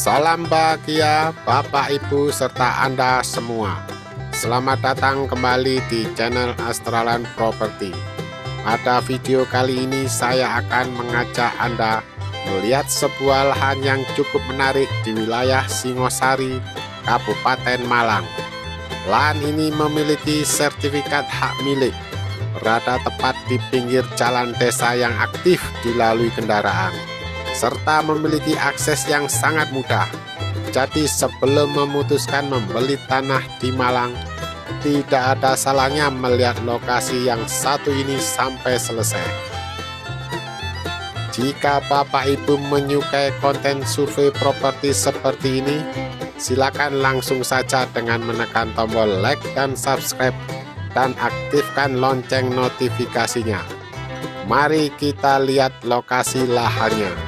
Salam bahagia Bapak Ibu serta Anda semua. Selamat datang kembali di channel Astralan Property. Pada video kali ini saya akan mengajak Anda melihat sebuah lahan yang cukup menarik di wilayah Singosari, Kabupaten Malang. Lahan ini memiliki sertifikat hak milik, berada tepat di pinggir jalan desa yang aktif dilalui kendaraan, serta memiliki akses yang sangat mudah. Jadi sebelum memutuskan membeli tanah di Malang, tidak ada salahnya melihat lokasi yang satu ini sampai selesai. Jika Bapak Ibu menyukai konten survei properti seperti ini, silakan langsung saja dengan menekan tombol like dan subscribe dan aktifkan lonceng notifikasinya. Mari kita lihat lokasi lahannya.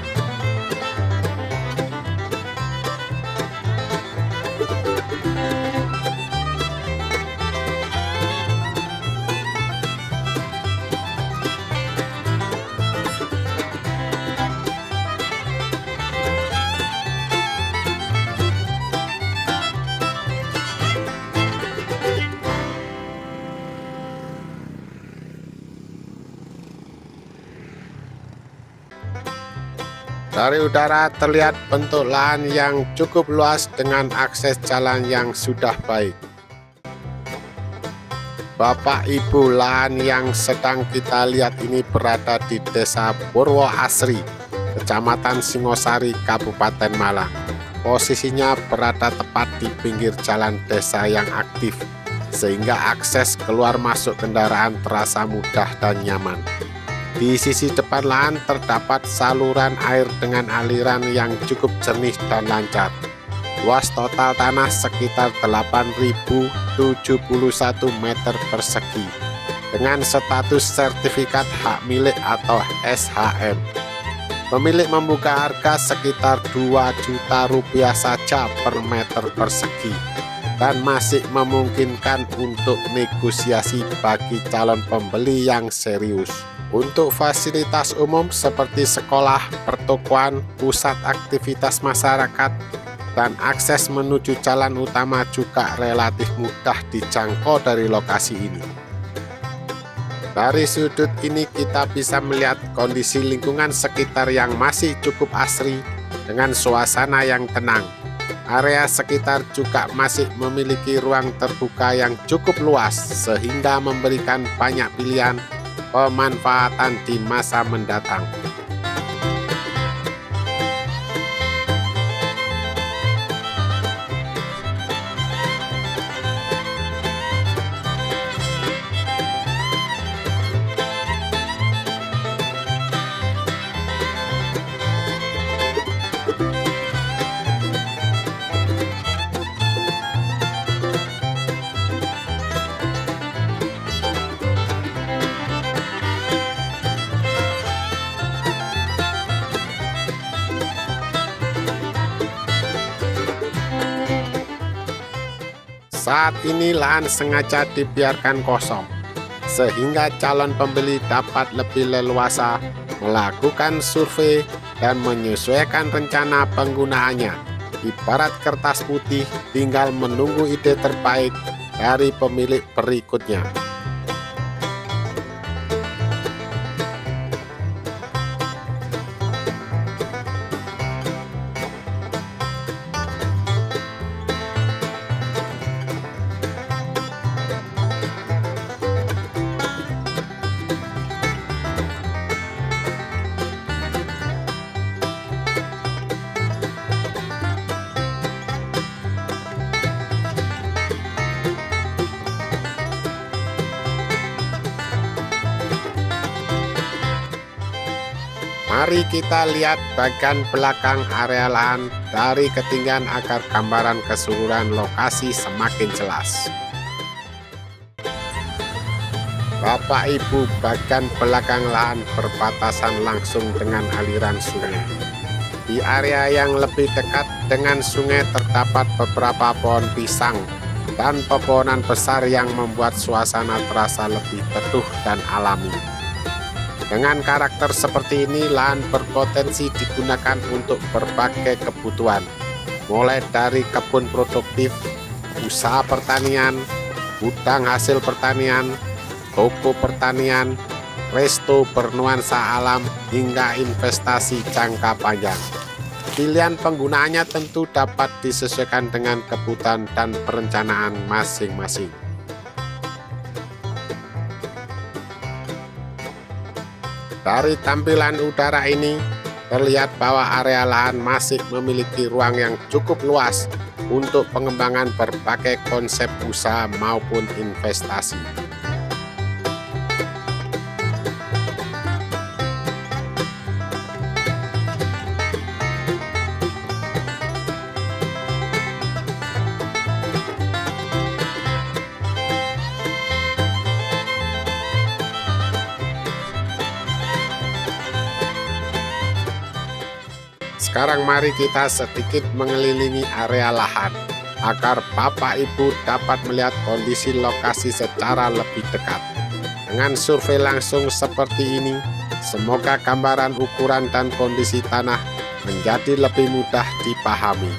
Dari udara terlihat bentuk lahan yang cukup luas dengan akses jalan yang sudah baik. Bapak Ibu, lahan yang sedang kita lihat ini berada di Desa Purwo Asri, Kecamatan Singosari, Kabupaten Malang. Posisinya berada tepat di pinggir jalan desa yang aktif, sehingga akses keluar masuk kendaraan terasa mudah dan nyaman. Di sisi depan lahan terdapat saluran air dengan aliran yang cukup jernih dan lancar. Luas total tanah sekitar 8.071 meter persegi dengan status sertifikat hak milik atau SHM. Pemilik membuka harga sekitar 2 juta rupiah saja per meter persegi dan masih memungkinkan untuk negosiasi bagi calon pembeli yang serius. Untuk fasilitas umum seperti sekolah, pertokoan, pusat aktivitas masyarakat, dan akses menuju jalan utama juga relatif mudah dijangkau dari lokasi ini. Dari sudut ini kita bisa melihat kondisi lingkungan sekitar yang masih cukup asri dengan suasana yang tenang. Area sekitar juga masih memiliki ruang terbuka yang cukup luas sehingga memberikan banyak pilihan pemanfaatan di masa mendatang. Saat ini lahan sengaja dibiarkan kosong, sehingga calon pembeli dapat lebih leluasa melakukan survei dan menyesuaikan rencana penggunaannya. Ibarat kertas putih, tinggal menunggu ide terbaik dari pemilik berikutnya. Mari kita lihat bagian belakang area lahan dari ketinggian agar gambaran keseluruhan lokasi semakin jelas. Bapak Ibu, bagian belakang lahan berbatasan langsung dengan aliran sungai. Di area yang lebih dekat dengan sungai terdapat beberapa pohon pisang dan pepohonan besar yang membuat suasana terasa lebih teduh dan alami. Dengan karakter seperti ini, lahan berpotensi digunakan untuk berbagai kebutuhan, mulai dari kebun produktif, usaha pertanian, gudang hasil pertanian, toko pertanian, resto bernuansa alam, hingga investasi jangka panjang. Pilihan penggunaannya tentu dapat disesuaikan dengan kebutuhan dan perencanaan masing-masing. Dari tampilan udara ini, terlihat bahwa area lahan masih memiliki ruang yang cukup luas untuk pengembangan berbagai konsep usaha maupun investasi. Sekarang mari kita sedikit mengelilingi area lahan, agar Bapak Ibu dapat melihat kondisi lokasi secara lebih dekat. Dengan survei langsung seperti ini, semoga gambaran ukuran dan kondisi tanah menjadi lebih mudah dipahami.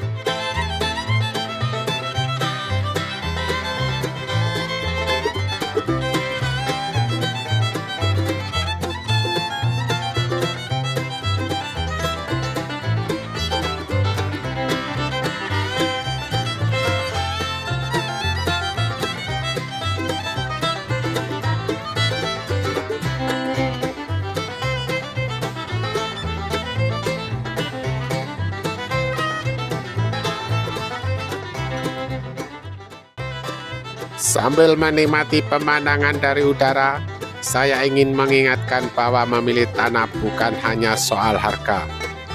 Sambil menikmati pemandangan dari udara, saya ingin mengingatkan bahwa memilih tanah bukan hanya soal harga.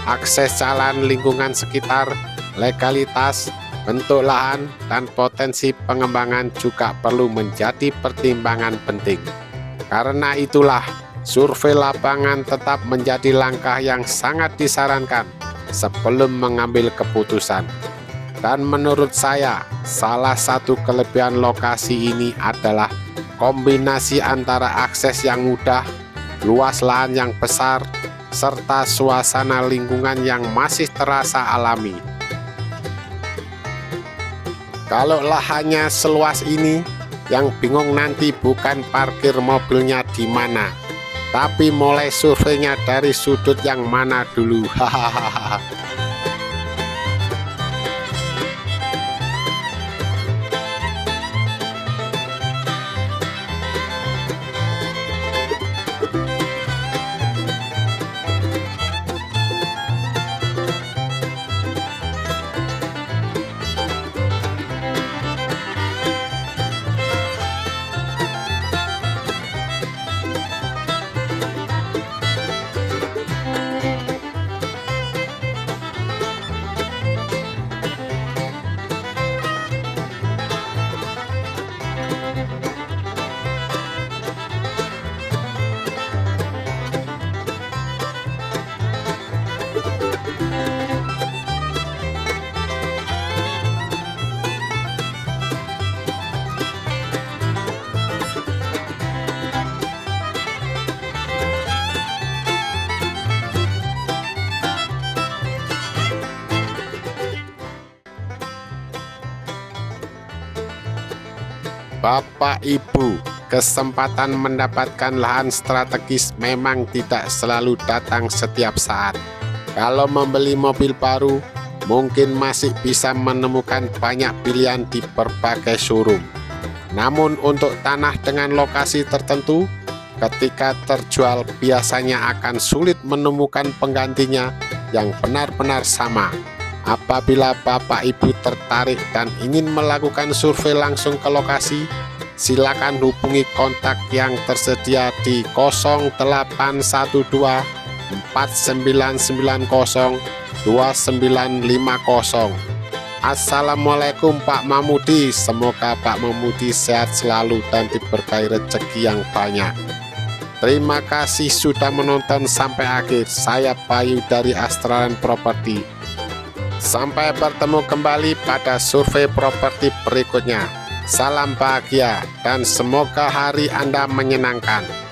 Akses jalan, lingkungan sekitar, legalitas, bentuk lahan, dan potensi pengembangan juga perlu menjadi pertimbangan penting. Karena itulah, survei lapangan tetap menjadi langkah yang sangat disarankan sebelum mengambil keputusan. Dan menurut saya, salah satu kelebihan lokasi ini adalah kombinasi antara akses yang mudah, luas lahan yang besar, serta suasana lingkungan yang masih terasa alami. Kalau lahannya seluas ini, yang bingung nanti bukan parkir mobilnya di mana, tapi mulai surveinya dari sudut yang mana dulu. Hahaha. Bapak Ibu, kesempatan mendapatkan lahan strategis memang tidak selalu datang setiap saat. Kalau membeli mobil baru, mungkin masih bisa menemukan banyak pilihan di berbagai showroom. Namun untuk tanah dengan lokasi tertentu, ketika terjual biasanya akan sulit menemukan penggantinya yang benar-benar sama. Apabila Bapak Ibu tertarik dan ingin melakukan survei langsung ke lokasi, silakan hubungi kontak yang tersedia di 0812 4990 2950. Assalamualaikum Pak Mamudi, semoga Pak Mamudi sehat selalu dan diberkahi rezeki yang banyak. Terima kasih sudah menonton sampai akhir. Saya Bayu dari Astraland Property. Sampai bertemu kembali pada survei properti berikutnya. Salam bahagia dan semoga hari Anda menyenangkan.